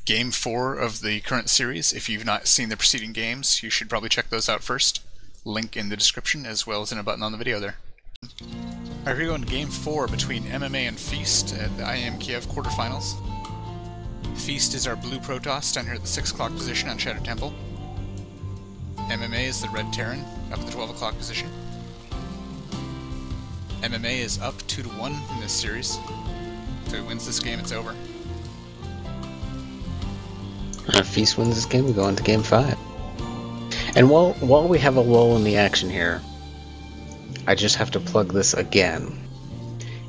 Game 4 of the current series. If you've not seen the preceding games, you should probably check those out first. Link in the description, as well as in a button on the video there. Alright, here we go in Game 4 between MMA and Feast at the IEM Kiev Quarterfinals. Feast is our blue Protoss down here at the 6 o'clock position on Shadow Temple. MMA is the red Terran up at the 12 o'clock position. MMA is up 2-1 in this series. If it wins this game, it's over. If Feast wins this game, we go on to Game 5. And while we have a lull in the action here, I just have to plug this again.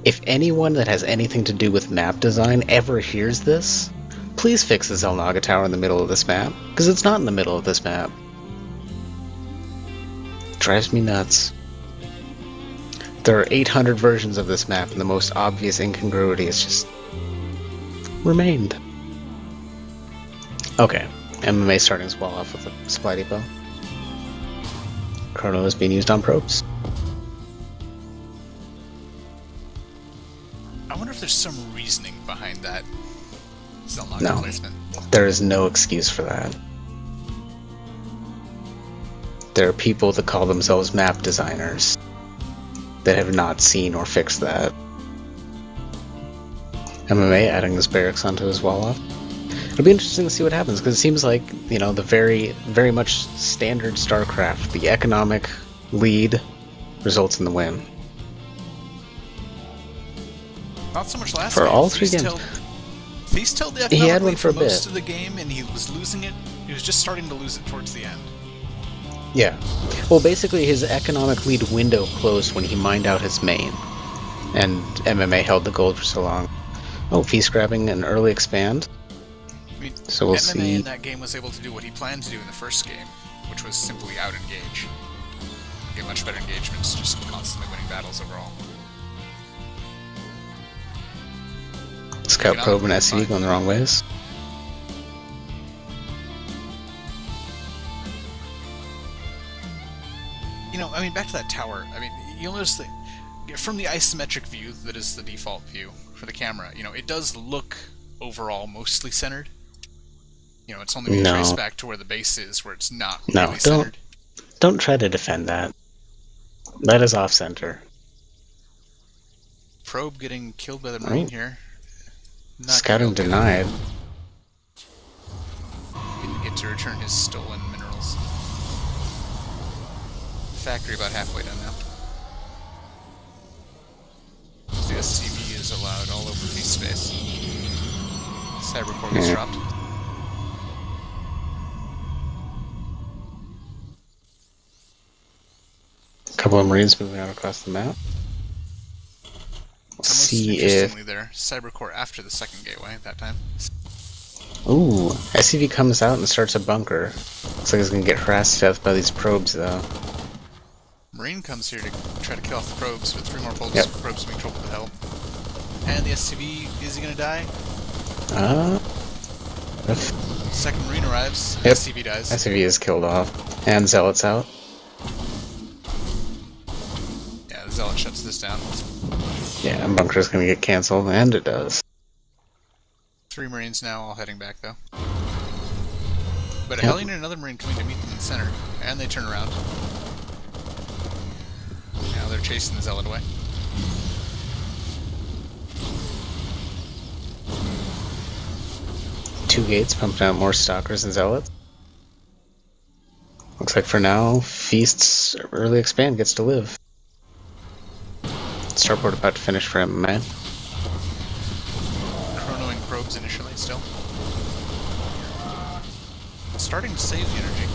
If anyone that has anything to do with map design ever hears this, please fix the Zelnaga Tower in the middle of this map, because it's not in the middle of this map. It drives me nuts. There are 800 versions of this map, and the most obvious incongruity has just remained. Okay, MMA starting as well off with a supply depot. Chrono is being used on probes. I wonder if there's some reasoning behind that Zelnaga placement. There is no excuse for that. There are people that call themselves map designers that have not seen or fixed that. MMA adding this barracks onto his wall off. It'll be interesting to see what happens, because it seems like, you know, the very much standard Starcraft, the economic lead results in the win. Not so much last for game. All 3 games. Feast held the He had economic one lead for a for most bit. of the game, and he was losing it. He was just starting to lose it towards the end. Yeah. Well, basically his economic lead window closed when he mined out his main, and MMA held the gold for so long. Oh, Feast grabbing an early expand. I mean, So we'll MMA see. in that game was able to do what he planned to do in the first game, which was simply out-engage. Get much better engagements, just constantly winning battles overall. Scout probe and SCV going the wrong ways. You know, I mean, back to that tower. I mean, you'll notice that from the isometric view that is the default view for the camera, you know, it does look overall mostly centered. You know, it's only being traced back to where the base is, where it's not really centered. Don't try to defend that. That is off center. Probe getting killed by the Marine here. Not Scouting denied. Didn't get to return his stolen minerals. Factory about halfway done now. The SCV is allowed all over Feast space. Cybercore gets dropped. Couple of Marines moving out across the map. It's almost interestingly there. Cybercore after the second gateway at that time. Ooh, SCV comes out and starts a bunker. Looks like he's gonna get harassed to death by these probes though. Marine comes here to try to kill off the probes, but 3 more probes, probes being troubled to hell. And the SCV, is he gonna die? Second Marine arrives, SCV dies. SCV is killed off. And Zealot's out. Yeah, the Zealot shuts this down. Yeah, and bunker's gonna get cancelled, and it does. 3 Marines now, all heading back though. But a Hellion and another Marine coming to meet them in the center, and they turn around. Now they're chasing the Zealot away. Two gates pumping out more Stalkers and Zealots. Looks like for now, Feast's early expand gets to live. Starport about to finish for MMA. Chronoing probes initially still. Starting to save the energy.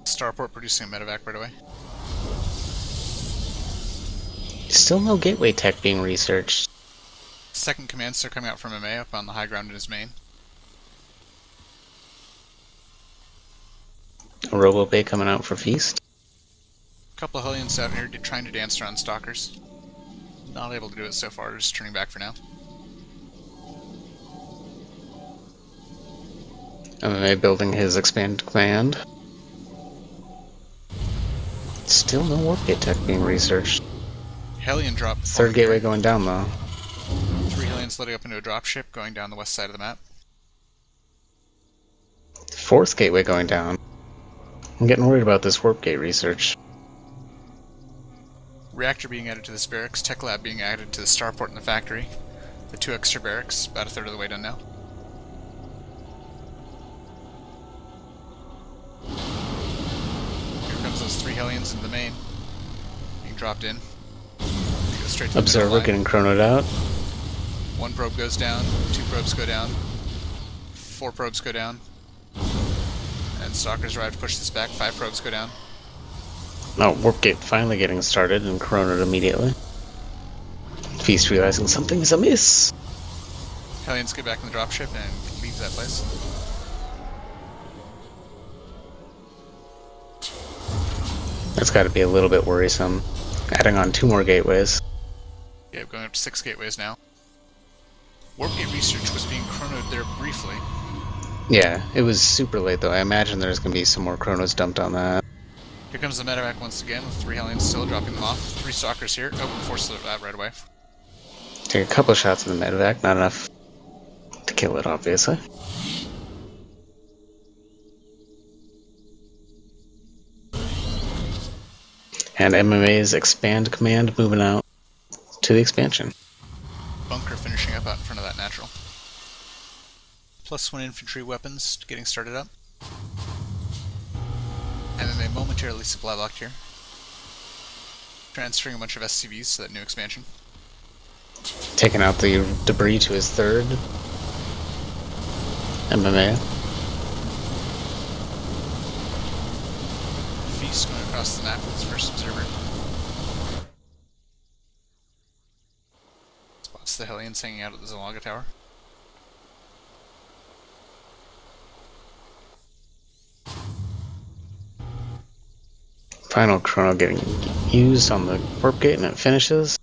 Starport producing a medevac right away. Still no gateway tech being researched. Second command center coming out from MMA up on the high ground in his main. A Robo Bay coming out for Feast. A couple of Hellions out here trying to dance around Stalkers. Not able to do it so far, just turning back for now. MMA building his expand command. Still no warp gate tech being researched. Hellion drop. Third gateway going down though. 3 Hellions loading up into a dropship going down the west side of the map. Fourth gateway going down. I'm getting worried about this warp gate research. Reactor being added to this barracks, tech lab being added to the starport in the factory. The 2 extra barracks, about a third of the way done now. Here comes those 3 Hellions into the main. Being dropped in. Go straight to the Observer getting chronoed out. 1 probe goes down, 2 probes go down, 4 probes go down. And Stalkers arrive to push this back, 5 probes go down. Oh, warp gate finally getting started and chronoed immediately. Feast realizing something is amiss. Hellions get back in the dropship and leave that place. That's got to be a little bit worrisome. Adding on 2 more gateways. Yeah, going up to 6 gateways now. Warp gate research was being chronoed there briefly. Yeah, it was super late though. I imagine there's going to be some more chronos dumped on that. Here comes the medevac once again with 3 Hellions still dropping them off. 3 Stalkers here. Oh, force that right away. Take a couple shots of the medevac, not enough to kill it, obviously. And MMA's expand command moving out to the expansion. Bunker finishing up out in front of that natural. +1 infantry weapons getting started up. And then they momentarily supply locked here. Transferring a bunch of SCVs to that new expansion. Taking out the debris to his third. MMA. Feast going across the map with his first observer. Spots the Hellions hanging out at the Zalaga tower. Final chrono getting used on the warp gate and it finishes.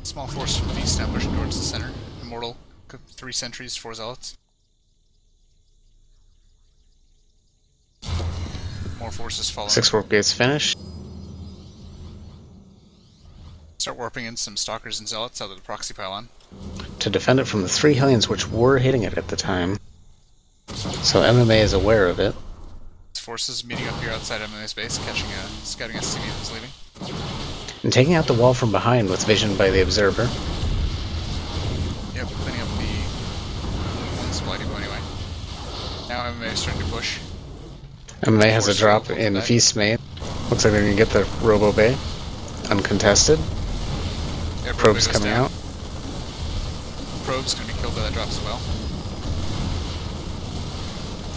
Small force from Feast now pushing towards the center. Immortal, 3 sentries, 4 zealots. More forces following. 6 warp gates finished. Start warping in some Stalkers and Zealots out of the proxy pylon. To defend it from the 3 Hellions which were hitting it at the time. So MMA is aware of it. Forces meeting up here outside MMA's base, catching a scouting SCV that was leaving. And taking out the wall from behind with vision by the observer. Yep, cleaning up the one supply depot anyway. Now MMA is starting to push. MMA has a drop in Feast main. Looks like they're going to get the Robo Bay. Uncontested. Yeah, Probes coming out. Probes going to be killed by that drop as well.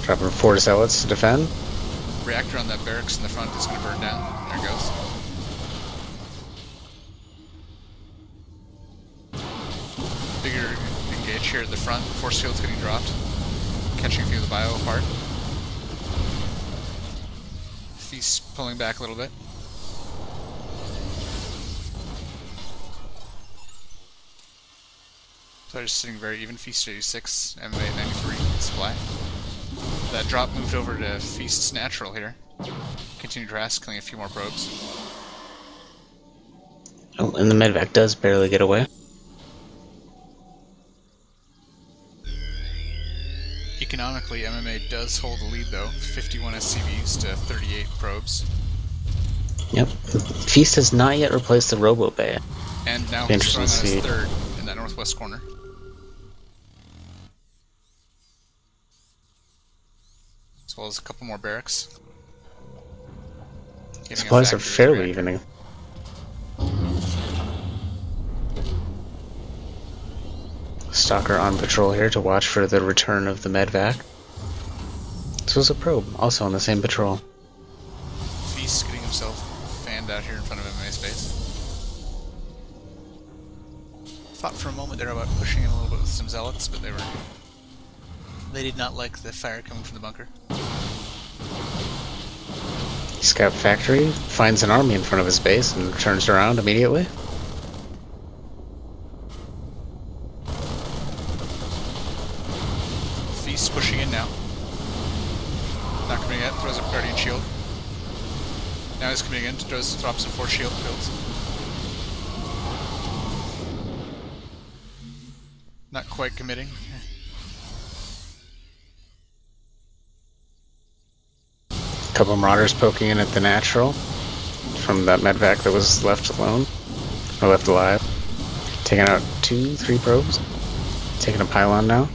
Dropping 4 zealots to defend. Reactor on that barracks in the front is going to burn down. There it goes. Bigger engage here at the front. Force field's getting dropped. Catching a few of the bio apart. Feast pulling back a little bit. So just sitting very even. Feast 86, MMA 93 supply. That drop moved over to Feast's natural here. Continued harass, killing a few more probes. Oh, and the medevac does barely get away. Economically, MMA does hold the lead though. 51 SCVs to 38 probes. Yep. Feast has not yet replaced the Robo Bay. And now he's throwing on his third in that northwest corner. As well as a couple more barracks. Supplies are fairly evening. Stalker on patrol here to watch for the return of the medvac. This was a probe, also on the same patrol. Feast getting himself fanned out here in front of MMA's base. Thought for a moment there about pushing in a little bit with some zealots, but they did not like the fire coming from the bunker. Scout Factory finds an army in front of his base and turns around immediately. Feast pushing in now. Not coming yet, throws up Guardian Shield. Now he's coming in, drops some force shield builds. Not quite committing. Couple Marauders poking in at the natural from that medvac that was left alone, or left alive. Taking out 2-3 probes. Taking a pylon now.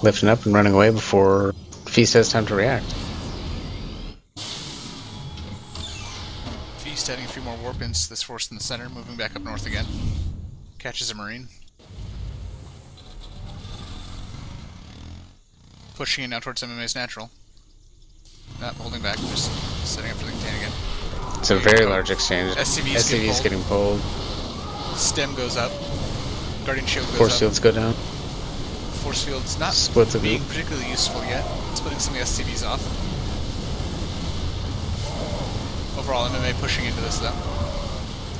Lifting up and running away before Feast has time to react. Feast adding a few more warp into this force in the center, moving back up north again. Catches a Marine. Pushing it now towards MMA's natural. Not holding back, just setting up for the contain again. It's a very large exchange. SCV's getting pulled. Stem goes up. Guardian shield goes Force up. fields go down. Force field's not Splits being particularly useful yet. Splitting some of the SCVs off. Overall, MMA pushing into this though.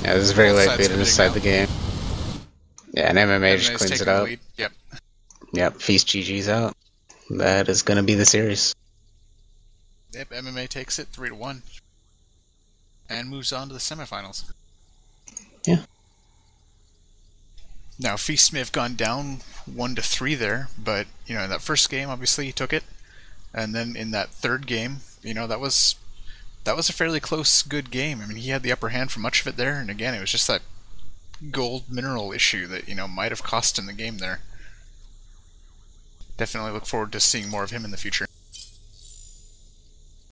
Yeah, this is very Both late beta inside the game. Yeah, and MMA just cleans it up. Yep. Yep, Feast GG's out. That is going to be the series. Yep, MMA takes it 3-1. And moves on to the semifinals. Yeah. Now, Feast may have gone down 1-3 there, but, you know, in that first game, obviously, he took it. And then in that third game, you know, that was a fairly close, good game. I mean, he had the upper hand for much of it there, and again, it was just that gold mineral issue that, you know, might have cost him the game there. Definitely look forward to seeing more of him in the future.